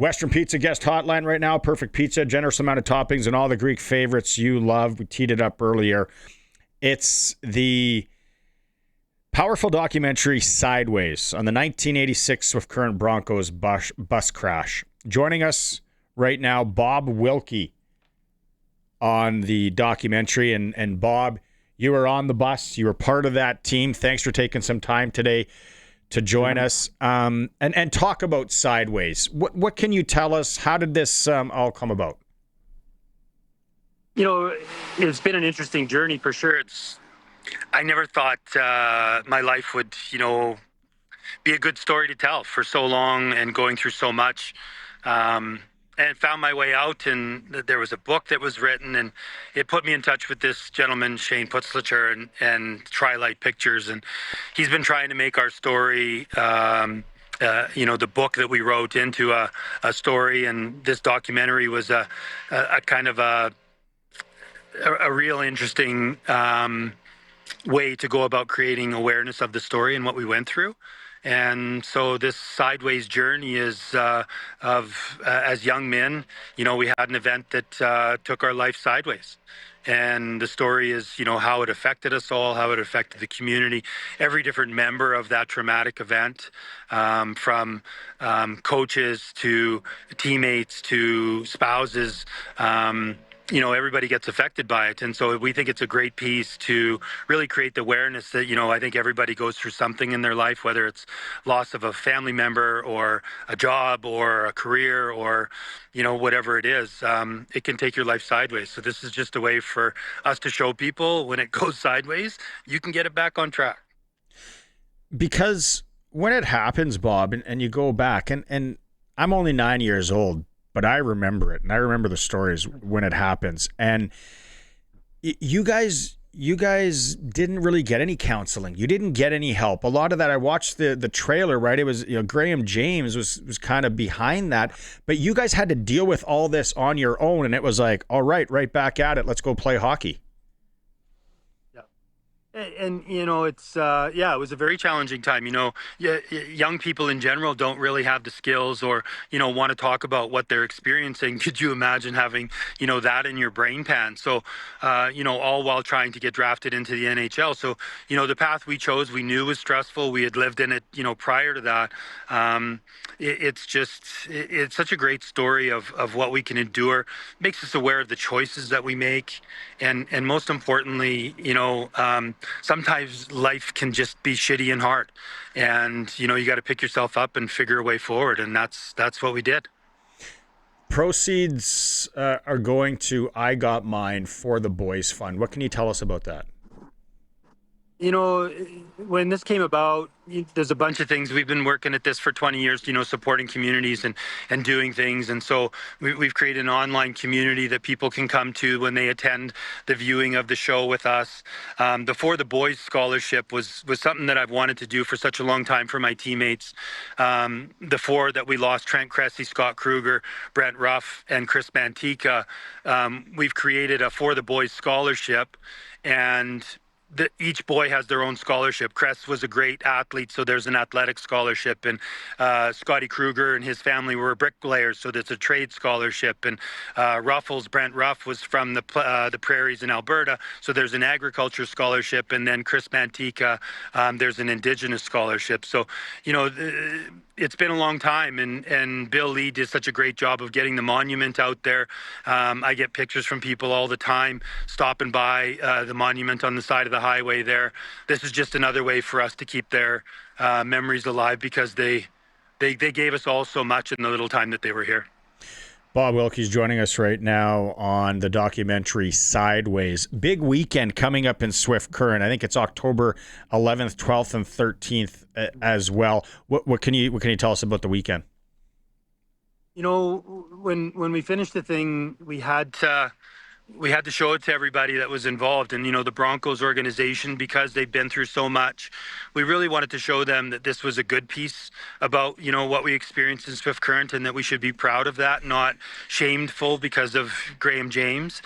Western Pizza guest hotline right now. Perfect pizza, generous amount of toppings, and all the Greek favorites you love. We teed it up earlier. It's the powerful documentary Sideways on the 1986 Swift Current Broncos bus crash. Joining us right now, Bob Wilkie on the documentary. And Bob, you were on the bus. You were part of that team. Thanks for taking some time today to join us and talk about Sideways. What can you tell us? How did this all come about? You know, it's been an interesting journey for sure. I never thought my life would, be a good story to tell for so long and going through so much. And found my way out, and there was a book that was written, and it put me in touch with this gentleman, Shane Putzlicher, and Trilight Pictures, and he's been trying to make our story, the book that we wrote into a story, and this documentary was a kind of a real interesting way to go about creating awareness of the story and what we went through. And so this Sideways journey is as young men, we had an event that took our life sideways. And the story is, how it affected us all, how it affected the community, every different member of that traumatic event, from coaches to teammates to spouses. Everybody gets affected by it. And so we think it's a great piece to really create the awareness that, I think everybody goes through something in their life, whether it's loss of a family member or a job or a career or, whatever it is, it can take your life sideways. So this is just a way for us to show people when it goes sideways, you can get it back on track. Because when it happens, Bob, and you go back, and I'm only 9 years old, but I remember it, and I remember the stories when it happens. And you guys didn't really get any counseling. You didn't get any help. A lot of that, I watched the trailer, right? It was, Graham James was kind of behind that, but you guys had to deal with all this on your own, and it was like, all right back at it. Let's go play hockey. And it's it was a very challenging time. Young people in general don't really have the skills or want to talk about what they're experiencing. Could you imagine having that in your brain pan? So all while trying to get drafted into the NHL. So the path we chose, we knew was stressful. We had lived in it prior to that. It's such a great story of what we can endure. Makes us aware of the choices that we make, and most importantly, sometimes life can just be shitty and hard, and you got to pick yourself up and figure a way forward, and that's what we did. Proceeds are going to I Got Mine for the Boys Fund. What can you tell us about that? When this came about, there's a bunch of things. We've been working at this for 20 years, supporting communities and doing things. And so we've created an online community that people can come to when they attend the viewing of the show with us. The For the Boys scholarship was something that I've wanted to do for such a long time for my teammates. The four that we lost, Trent Cressy, Scott Kruger, Brent Ruff, and Chris Mantica, we've created a For the Boys scholarship, and each boy has their own scholarship. Cress was a great athlete, so there's an athletic scholarship. And Scotty Kruger and his family were bricklayers, so there's a trade scholarship. And Brent Ruff was from the prairies in Alberta, so there's an agriculture scholarship. And then Chris Mantica, there's an Indigenous scholarship. So, it's been a long time, and Bill Lee did such a great job of getting the monument out there. I get pictures from people all the time stopping by the monument on the side of the highway there. This is just another way for us to keep their memories alive, because they gave us all so much in the little time that they were here. Bob Wilkie's joining us right now on the documentary Sideways. Big weekend coming up in Swift Current. I think it's October 11th, 12th, and 13th as well. What can you tell us about the weekend? When we finished the thing, we had to show it to everybody that was involved. And, the Broncos organization, because they've been through so much, we really wanted to show them that this was a good piece about, what we experienced in Swift Current, and that we should be proud of that, not shameful because of Graham James.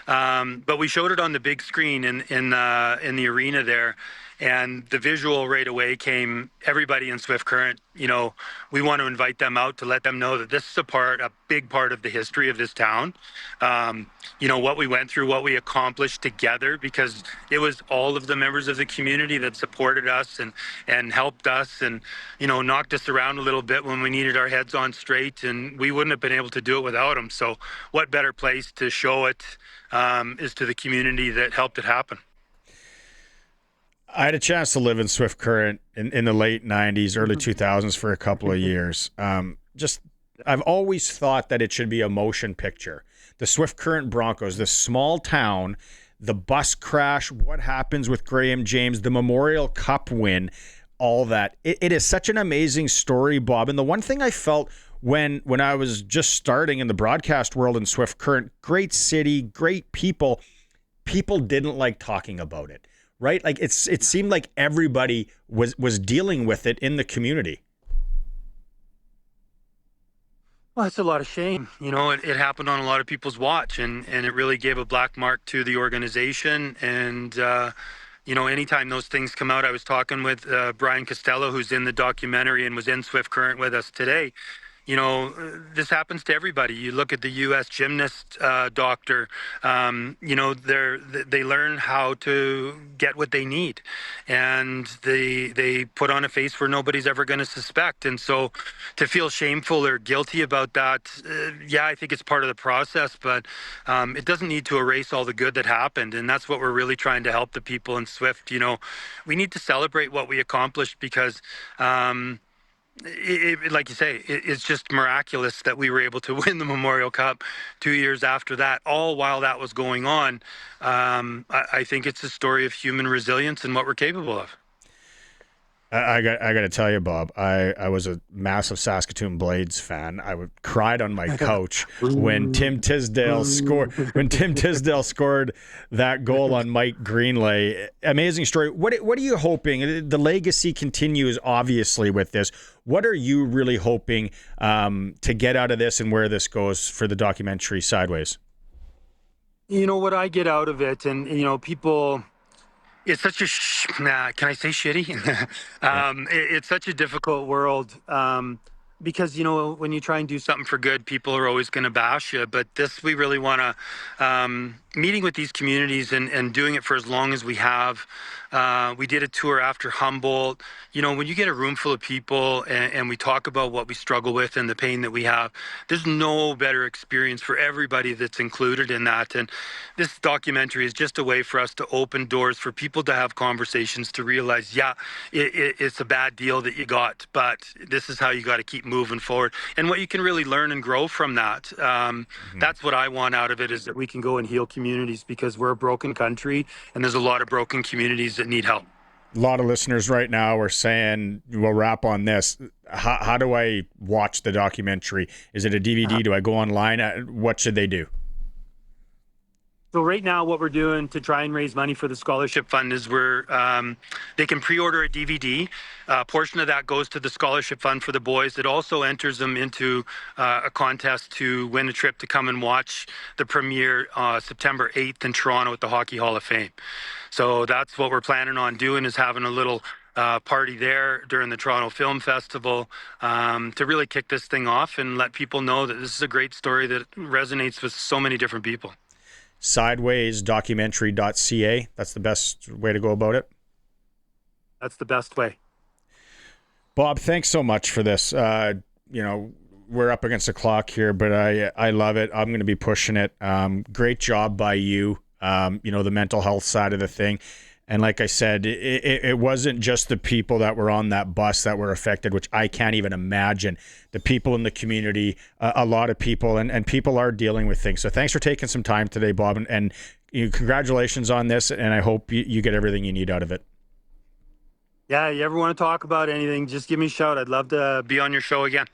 But we showed it on the big screen in the arena there. And the visual right away came, everybody in Swift Current, we want to invite them out to let them know that this is a big part of the history of this town. What we went through, what we accomplished together, because it was all of the members of the community that supported us and helped us and, knocked us around a little bit when we needed our heads on straight, and we wouldn't have been able to do it without them. So what better place to show it is to the community that helped it happen. I had a chance to live in Swift Current in the late 90s, early 2000s for a couple of years. I've always thought that it should be a motion picture. The Swift Current Broncos, this small town, the bus crash, what happens with Graham James, the Memorial Cup win, all that. It is such an amazing story, Bob. And the one thing I felt when I was just starting in the broadcast world in Swift Current, great city, great people didn't like talking about it. Right? Like it seemed like everybody was dealing with it in the community. Well, it's a lot of shame. It happened on a lot of people's watch, and it really gave a black mark to the organization. And, anytime those things come out, I was talking with Brian Costello, who's in the documentary and was in Swift Current with us today. This happens to everybody. You look at the U.S. gymnast doctor, they learn how to get what they need, and they put on a face where nobody's ever going to suspect. And so to feel shameful or guilty about that, I think it's part of the process, but it doesn't need to erase all the good that happened. And that's what we're really trying to help the people in Swift. We need to celebrate what we accomplished, because like you say, it's just miraculous that we were able to win the Memorial Cup 2 years after that, all while that was going on. I think it's a story of human resilience and what we're capable of. I got to tell you, Bob, I was a massive Saskatoon Blades fan. I cried on my couch when Tim Tisdale scored that goal on Mike Greenlay. Amazing story. What are you hoping? The legacy continues, obviously, with this. What are you really hoping to get out of this and where this goes for the documentary Sideways? What I get out of it, and people. It's such can I say shitty? It's such a difficult world, because, when you try and do something for good, people are always going to bash you. But we really want to, meeting with these communities and doing it for as long as we have. We did a tour after Humboldt. When you get a room full of people and we talk about what we struggle with and the pain that we have, there's no better experience for everybody that's included in that. And this documentary is just a way for us to open doors for people to have conversations, to realize, it's a bad deal that you got, but this is how you got to keep moving forward, and what you can really learn and grow from that. That's what I want out of it, is that we can go and heal communities, because we're a broken country and there's a lot of broken communities that need help. A lot of listeners right now are saying, we'll wrap on this. How do I watch the documentary? Is it a DVD? Do I go online? What should they do? So right now, what we're doing to try and raise money for the scholarship fund is they can pre-order a DVD. A portion of that goes to the scholarship fund for the boys. It also enters them into a contest to win a trip to come and watch the premiere September 8th in Toronto at the Hockey Hall of Fame. So that's what we're planning on doing, is having a little party there during the Toronto Film Festival to really kick this thing off and let people know that this is a great story that resonates with so many different people. Sidewaysdocumentary.ca. That's the best way to go about it. That's the best way. Bob, thanks so much for this. We're up against the clock here, but I love it. I'm going to be pushing it. Great job by you. The mental health side of the thing. And like I said, it wasn't just the people that were on that bus that were affected, which I can't even imagine. The people in the community, a lot of people, and people are dealing with things. So thanks for taking some time today, Bob, and congratulations on this, and I hope you get everything you need out of it. Yeah, you ever want to talk about anything, just give me a shout. I'd love to be on your show again.